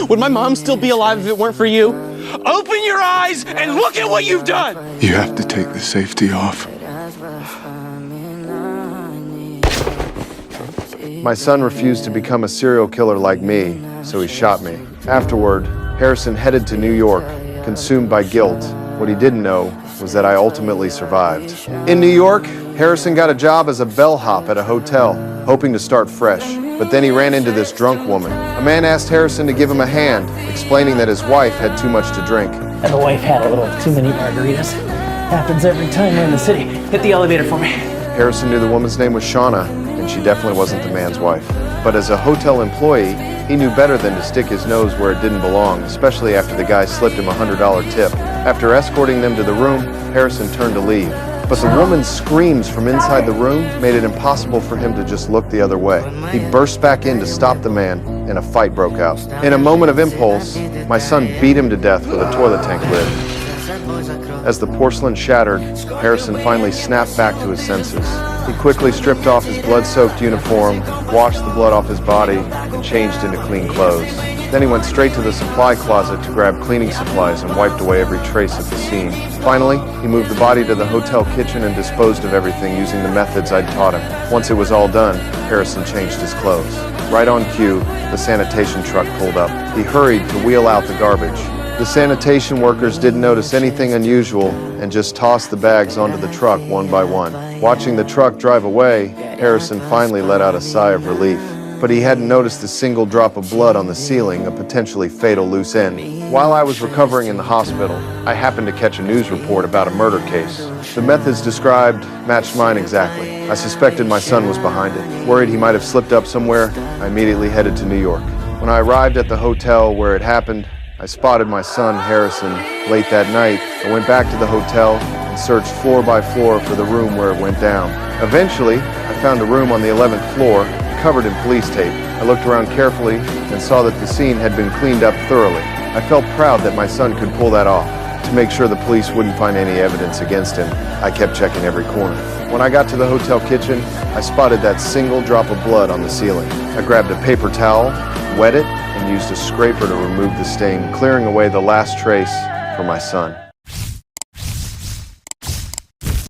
Would my mom still be alive if it weren't for you? Open your eyes and look at what you've done! You have to take the safety off. My son refused to become a serial killer like me, so he shot me. Afterward, Harrison headed to New York, consumed by guilt. What he didn't know was that I ultimately survived. In New York, Harrison got a job as a bellhop at a hotel, hoping to start fresh. But then he ran into this drunk woman. A man asked Harrison to give him a hand, explaining that his wife had too much to drink. And the wife had a little too many margaritas. Happens every time we're in the city. Hit the elevator for me. Harrison knew the woman's name was Shauna, and she definitely wasn't the man's wife. But as a hotel employee, he knew better than to stick his nose where it didn't belong, especially after the guy slipped him a $100 tip. After escorting them to the room, Harrison turned to leave. But the woman's screams from inside the room made it impossible for him to just look the other way. He burst back in to stop the man, and a fight broke out. In a moment of impulse, my son beat him to death with a toilet tank lid. As the porcelain shattered, Harrison finally snapped back to his senses. He quickly stripped off his blood-soaked uniform, washed the blood off his body, and changed into clean clothes. Then he went straight to the supply closet to grab cleaning supplies and wiped away every trace of the scene. Finally, he moved the body to the hotel kitchen and disposed of everything using the methods I'd taught him. Once it was all done, Harrison changed his clothes. Right on cue, the sanitation truck pulled up. He hurried to wheel out the garbage. The sanitation workers didn't notice anything unusual and just tossed the bags onto the truck one by one. Watching the truck drive away, Harrison finally let out a sigh of relief. But he hadn't noticed a single drop of blood on the ceiling, a potentially fatal loose end. While I was recovering in the hospital, I happened to catch a news report about a murder case. The methods described matched mine exactly. I suspected my son was behind it. Worried he might have slipped up somewhere, I immediately headed to New York. When I arrived at the hotel where it happened, I spotted my son, Harrison. Late that night, I went back to the hotel and searched floor by floor for the room where it went down. Eventually, I found a room on the 11th floor, covered in police tape. I looked around carefully and saw that the scene had been cleaned up thoroughly. I felt proud that my son could pull that off. To make sure the police wouldn't find any evidence against him, I kept checking every corner. When I got to the hotel kitchen, I spotted that single drop of blood on the ceiling. I grabbed a paper towel, wet it, and used a scraper to remove the stain, clearing away the last trace for my son.